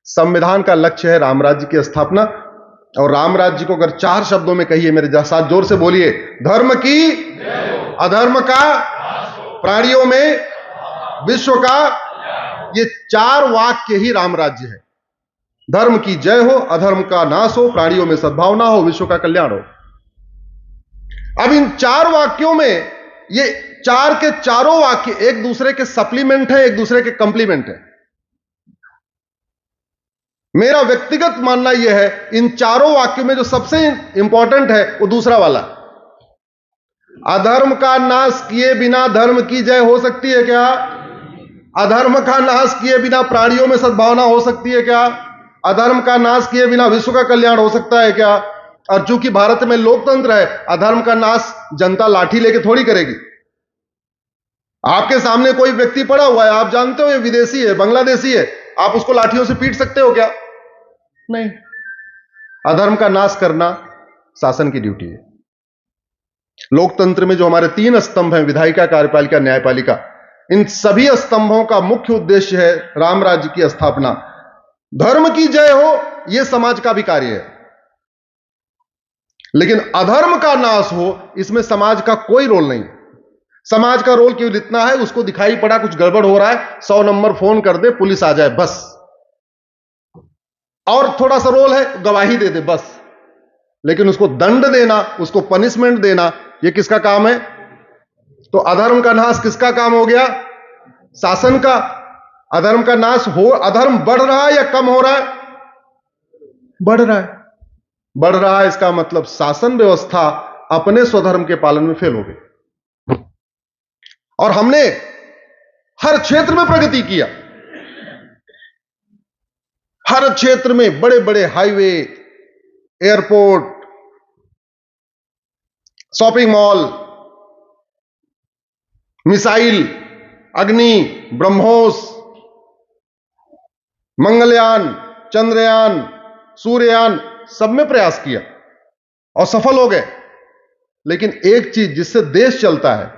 संविधान का लक्ष्य है राम राज्य की स्थापना। और राम राज्य को अगर 4 शब्दों में कहिए, मेरे साथ जोर से बोलिए, धर्म की, अधर्म का, प्राणियों में, विश्व का। ये 4 वाक्य ही राम राज्य है। धर्म की जय हो, अधर्म का नाश हो, प्राणियों में सद्भावना हो, विश्व का कल्याण हो। अब इन 4 वाक्यों में ये 4 के चारों वाक्य एक दूसरे के सप्लीमेंट है, एक दूसरे के कंप्लीमेंट है। मेरा व्यक्तिगत मानना यह है, इन चारों वाक्यों में जो सबसे इंपॉर्टेंट है वो दूसरा वाला, अधर्म का नाश किए बिना धर्म की जय हो सकती है क्या? अधर्म का नाश किए बिना प्राणियों में सद्भावना हो सकती है क्या? अधर्म का नाश किए बिना विश्व का कल्याण हो सकता है क्या? और चूंकि भारत में लोकतंत्र है, अधर्म का नाश जनता लाठी लेके थोड़ी करेगी। आपके सामने कोई व्यक्ति पड़ा हुआ है, आप जानते हो ये विदेशी है, बांग्लादेशी है, आप उसको लाठियों से पीट सकते हो क्या? नहीं। अधर्म का नाश करना शासन की ड्यूटी है। लोकतंत्र में जो हमारे 3 स्तंभ हैं, विधायिका, कार्यपालिका, न्यायपालिका, इन सभी स्तंभों का मुख्य उद्देश्य है राम राज्य की स्थापना। धर्म की जय हो, यह समाज का भी कार्य है, लेकिन अधर्म का नाश हो, इसमें समाज का कोई रोल नहीं। समाज का रोल केवल इतना है, उसको दिखाई पड़ा कुछ गड़बड़ हो रहा है, 100 नंबर फोन कर दे, पुलिस आ जाए, बस। और थोड़ा सा रोल है, गवाही दे दे, बस। लेकिन उसको दंड देना, उसको पनिशमेंट देना, यह किसका काम है? तो अधर्म का नाश किसका काम हो गया? शासन का। अधर्म का नाश हो, अधर्म बढ़ रहा है या कम हो रहा है? बढ़ रहा है। बढ़ रहा है, इसका मतलब शासन व्यवस्था अपने स्वधर्म के पालन में फेल हो गई। और हमने हर क्षेत्र में प्रगति किया, हर क्षेत्र में बड़े बड़े highway, airport, shopping mall, missile, अग्नि, ब्रह्मोस, मंगलयान, चंद्रयान, सूर्ययान, सब में प्रयास किया और सफल हो गए। लेकिन एक चीज जिससे देश चलता है,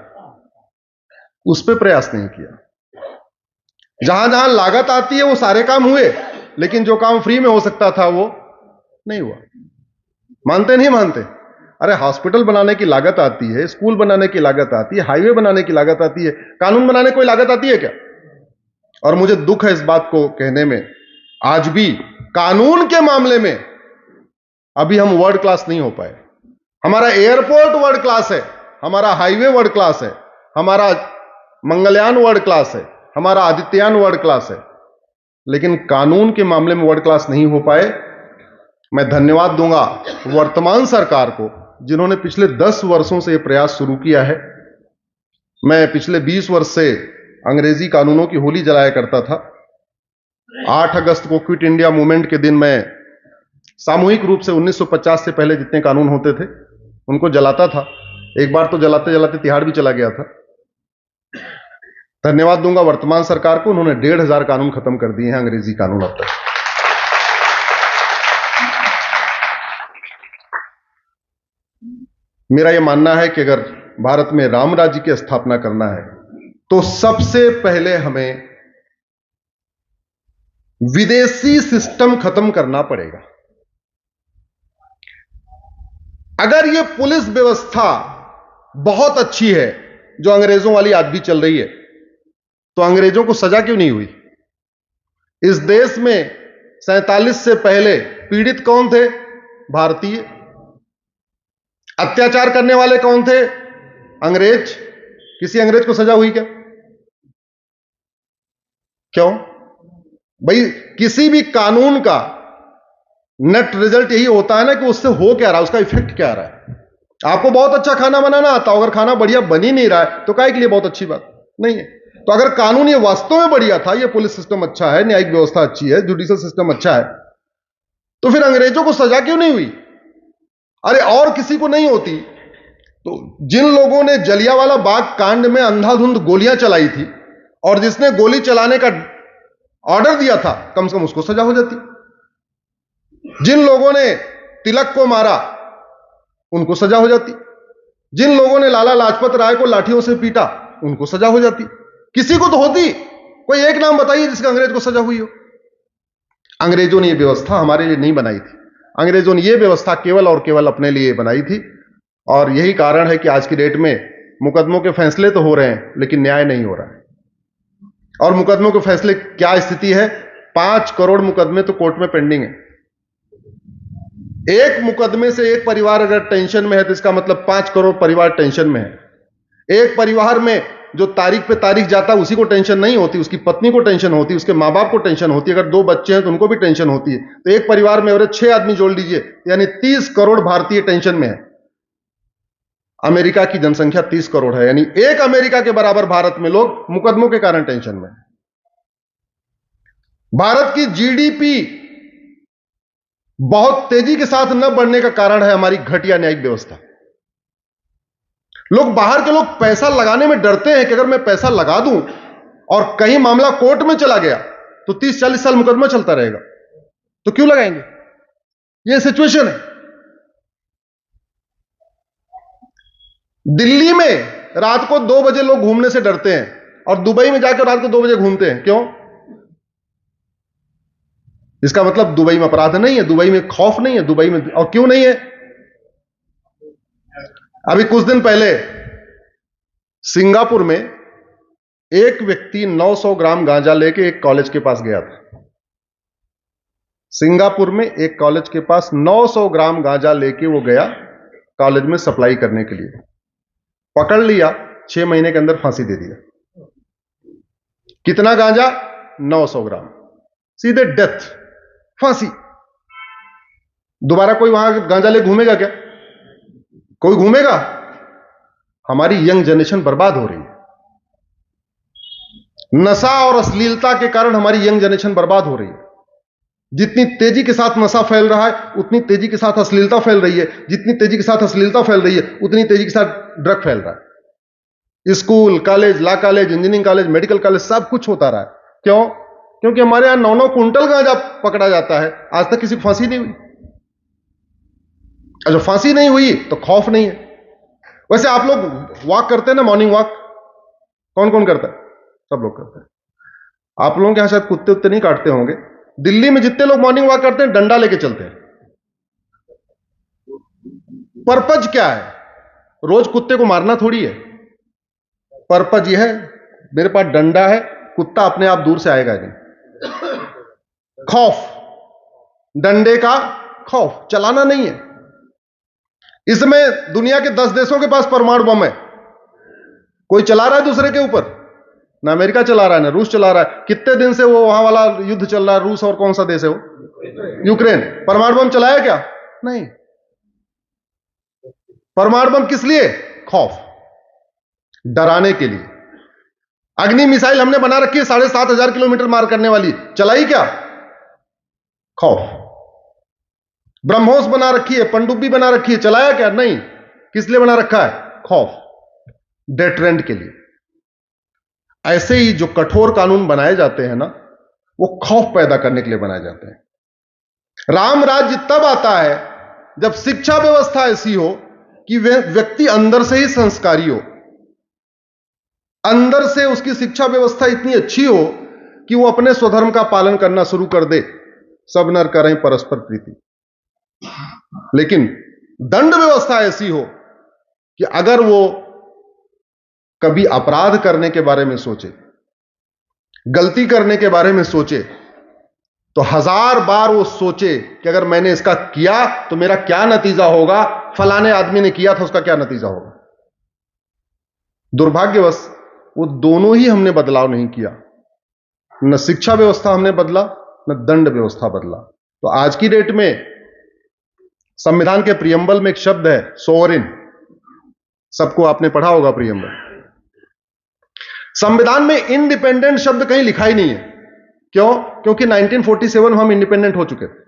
उस पर प्रयास नहीं किया। जहां जहां लागत आती है वो सारे काम हुए, लेकिन जो काम फ्री में हो सकता था वो नहीं हुआ। मानते नहीं मानते? अरे हॉस्पिटल बनाने की लागत आती है, स्कूल बनाने की लागत आती है, हाईवे बनाने की लागत आती है, कानून बनाने की कोई लागत आती है क्या? और मुझे दुख है इस बात को कहने में, आज भी कानून के मामले में अभी हम वर्ल्ड क्लास नहीं हो पाए। हमारा एयरपोर्ट वर्ल्ड क्लास है, हमारा हाईवे वर्ल्ड क्लास है, हमारा मंगलयान वर्ल्ड क्लास है, हमारा आदित्ययान वर्ल्ड क्लास है, लेकिन कानून के मामले में वर्ल्ड क्लास नहीं हो पाए। मैं धन्यवाद दूंगा वर्तमान सरकार को, जिन्होंने पिछले 10 वर्षों से यह प्रयास शुरू किया है। मैं पिछले 20 वर्ष से अंग्रेजी कानूनों की होली जलाया करता था। 8 अगस्त को क्विट इंडिया मूवमेंट के दिन मैं सामूहिक रूप से 1950 से पहले जितने कानून होते थे उनको जलाता था। एक बार तो जलाते जलाते तिहाड़ भी चला गया था। धन्यवाद दूंगा वर्तमान सरकार को, उन्होंने 1500 कानून खत्म कर दिए हैं, अंग्रेजी कानून अब तक। मेरा यह मानना है कि अगर भारत में राम राज्य की स्थापना करना है तो सबसे पहले हमें विदेशी सिस्टम खत्म करना पड़ेगा। अगर यह पुलिस व्यवस्था बहुत अच्छी है जो अंग्रेजों वाली आज भी चल रही है, तो अंग्रेजों को सजा क्यों नहीं हुई? इस देश में 47 से पहले पीड़ित कौन थे? भारतीय। अत्याचार करने वाले कौन थे? अंग्रेज। किसी अंग्रेज को सजा हुई क्या? क्यों भाई? किसी भी कानून का नेट रिजल्ट यही होता है ना कि उससे हो क्या रहा है, उसका इफेक्ट क्या आ रहा है। आपको बहुत अच्छा खाना बनाना आता हो, अगर खाना बढ़िया बन ही नहीं रहा है तो काहे के लिए बहुत अच्छी बात नहीं है। तो अगर कानून ये वास्तव में बढ़िया था, ये पुलिस सिस्टम अच्छा है, न्यायिक व्यवस्था अच्छी है, जुडिशियल सिस्टम अच्छा है, तो फिर अंग्रेजों को सजा क्यों नहीं हुई? अरे और किसी को नहीं होती तो जिन लोगों ने जलियांवाला बाग कांड में अंधाधुंध गोलियां चलाई थी और जिसने गोली चलाने का ऑर्डर दिया था, कम से कम उसको सजा हो जाती। जिन लोगों ने तिलक को मारा उनको सजा हो जाती। जिन लोगों ने लाला लाजपत राय को लाठियों से पीटा उनको सजा हो जाती। किसी को तो होती। कोई एक नाम बताइए जिसका अंग्रेज को सजा हुई हो। अंग्रेजों ने यह व्यवस्था हमारे लिए नहीं बनाई थी। अंग्रेजों ने यह व्यवस्था केवल और केवल अपने लिए बनाई थी, और यही कारण है कि आज की डेट में मुकदमों के फैसले तो हो रहे हैं लेकिन न्याय नहीं हो रहा है। और मुकदमों के फैसले क्या स्थिति है? 5 करोड़ मुकदमे तो कोर्ट में पेंडिंग है। एक मुकदमे से एक परिवार अगर टेंशन में है तो इसका मतलब 5 करोड़ परिवार टेंशन में है। एक परिवार में जो तारीख पे तारीख जाता है उसी को टेंशन नहीं होती, उसकी पत्नी को टेंशन होती है, उसके मां बाप को टेंशन होती है, अगर 2 बच्चे हैं तो उनको भी टेंशन होती है। तो एक परिवार में एवरेज 6 आदमी जोड़ लीजिए, यानी 30 करोड़ भारतीय टेंशन में है। अमेरिका की जनसंख्या 30 करोड़ है, यानी एक अमेरिका के बराबर भारत में लोग मुकदमों के कारण टेंशन में है। भारत की जीडीपी बहुत तेजी के साथ न बढ़ने का कारण है हमारी घटिया न्यायिक व्यवस्था। लोग, बाहर के लोग पैसा लगाने में डरते हैं कि अगर मैं पैसा लगा दूं और कहीं मामला कोर्ट में चला गया तो 30-40 साल मुकदमा चलता रहेगा, तो क्यों लगाएंगे? यह सिचुएशन है। दिल्ली में रात को 2 बजे लोग घूमने से डरते हैं और दुबई में जाकर रात को 2 बजे घूमते हैं। क्यों? इसका मतलब दुबई में अपराध नहीं है, दुबई में खौफ नहीं है, दुबई में। और क्यों नहीं है? अभी कुछ दिन पहले सिंगापुर में एक व्यक्ति 900 ग्राम गांजा लेके एक कॉलेज के पास गया था। सिंगापुर में एक कॉलेज के पास 900 ग्राम गांजा लेके वो गया कॉलेज में सप्लाई करने के लिए। पकड़ लिया, 6 महीने के अंदर फांसी दे दिया। कितना गांजा? 900 ग्राम, सीधे डेथ, फांसी। दोबारा कोई वहां गांजा ले घूमेगा क्या? कोई घूमेगा? हमारी यंग जनरेशन बर्बाद हो रही है। नशा और अश्लीलता के कारण हमारी यंग जनरेशन बर्बाद हो रही है। जितनी तेजी के साथ नशा फैल रहा है उतनी तेजी के साथ अश्लीलता फैल रही है, जितनी तेजी के साथ अश्लीलता फैल रही है उतनी तेजी के साथ ड्रग फैल रहा है। School, college, law college, engineering college, medical college, सब कुछ होता रहा है। क्यों? क्योंकि हमारे यहां 9-9 कुंटल गांजा पकड़ा जाता है, आज तक किसी को फांसी नहीं हुई। और जो फांसी नहीं हुई तो खौफ नहीं है। वैसे आप लोग वॉक करते हैं ना, मॉर्निंग वॉक? कौन कौन करता है? सब लोग करते हैं। आप लोगों के यहां शायद कुत्ते उत्ते नहीं काटते होंगे। दिल्ली में जितने लोग मॉर्निंग वॉक करते हैं डंडा लेके चलते हैं। पर्पज क्या है? रोज कुत्ते को मारना थोड़ी है। पर्पज यह है, मेरे पास डंडा है, कुत्ता अपने आप दूर से आएगा नहीं। खौफ, डंडे का खौफ, चलाना नहीं है। इसमें दुनिया के 10 देशों के पास परमाणु बम है। कोई चला रहा है दूसरे के ऊपर? ना अमेरिका चला रहा है, ना रूस चला रहा है। कितने दिन से वो वहां वाला युद्ध चल रहा है? रूस और कौन सा देश है वो? यूक्रेन। परमाणु बम चलाया क्या? नहीं। परमाणु बम किस लिए? खौफ, डराने के लिए। अग्नि मिसाइल हमने बना रखी है 7,500 किलोमीटर मार करने वाली, चलाई क्या? खौफ। ब्रह्मोस बना रखी है, पनडुब्बी बना रखी है, चलाया क्या? नहीं। किस लिए बना रखा है? खौफ, डेटरेंट के लिए। ऐसे ही जो कठोर कानून बनाए जाते हैं ना, वो खौफ पैदा करने के लिए बनाए जाते हैं। राम राज्य तब आता है जब शिक्षा व्यवस्था ऐसी हो कि व्यक्ति अंदर से ही संस्कारी हो, अंदर से उसकी शिक्षा व्यवस्था इतनी अच्छी हो कि वो अपने स्वधर्म का पालन करना शुरू कर दे। सब नर करें परस्पर प्रीति। लेकिन दंड व्यवस्था ऐसी हो कि अगर वो कभी अपराध करने के बारे में सोचे, गलती करने के बारे में सोचे, तो 1000 बार वो सोचे कि अगर मैंने इसका किया तो मेरा क्या नतीजा होगा, फलाने आदमी ने किया था उसका क्या नतीजा होगा। दुर्भाग्यवश वो दोनों ही हमने बदलाव नहीं किया। न शिक्षा व्यवस्था हमने बदला, न दंड व्यवस्था बदला। तो आज की डेट में संविधान के प्रियम्बल में एक शब्द है सोवरिन। सबको आपने पढ़ा होगा प्रियम्बल। संविधान में इंडिपेंडेंट शब्द कहीं लिखा ही नहीं है। क्यों? क्योंकि 1947 में हम इंडिपेंडेंट हो चुके थे।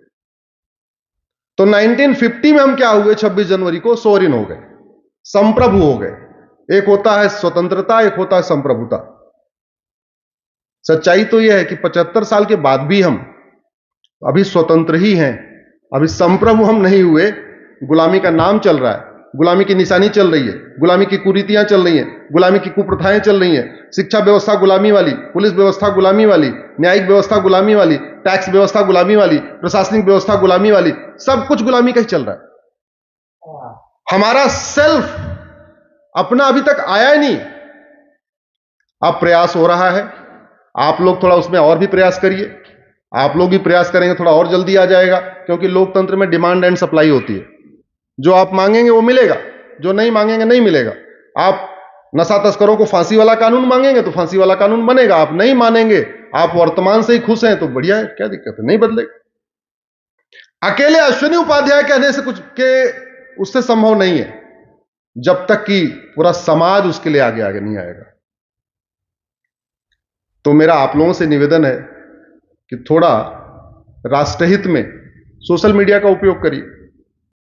तो 1950 में हम क्या हुए? 26 जनवरी को सोवरिन हो गए, संप्रभु हो गए। एक होता है स्वतंत्रता, एक होता है संप्रभुता। सच्चाई तो यह है कि 75 साल के बाद भी हम अभी स्वतंत्र ही हैं, अभी संप्रभु हम नहीं हुए। गुलामी का नाम चल रहा है, गुलामी की निशानी चल रही है, गुलामी की कुरीतियां चल रही हैं, गुलामी की कुप्रथाएं चल रही हैं, शिक्षा व्यवस्था गुलामी वाली, पुलिस व्यवस्था गुलामी वाली, न्यायिक व्यवस्था गुलामी वाली, टैक्स व्यवस्था गुलामी वाली, प्रशासनिक व्यवस्था गुलामी वाली, सब कुछ गुलामी का ही चल रहा है। हमारा सेल्फ अपना अभी तक आया ही नहीं। अब प्रयास हो रहा है, आप लोग थोड़ा उसमें और भी प्रयास करिए, आप लोग भी प्रयास करेंगे थोड़ा और जल्दी आ जाएगा, क्योंकि लोकतंत्र में डिमांड एंड सप्लाई होती है। जो आप मांगेंगे वो मिलेगा, जो नहीं मांगेंगे नहीं मिलेगा। आप नशा तस्करों को फांसी वाला कानून मांगेंगे तो फांसी वाला कानून बनेगा, आप नहीं मानेंगे, आप वर्तमान से ही खुश हैं तो बढ़िया है, क्या दिक्कत है, नहीं बदलेगा। अकेले अश्विनी उपाध्याय कहने से कुछ के उससे संभव नहीं है, जब तक कि पूरा समाज उसके लिए आगे आगे नहीं आएगा। तो मेरा आप लोगों से निवेदन है कि थोड़ा राष्ट्रहित में सोशल मीडिया का उपयोग करिए।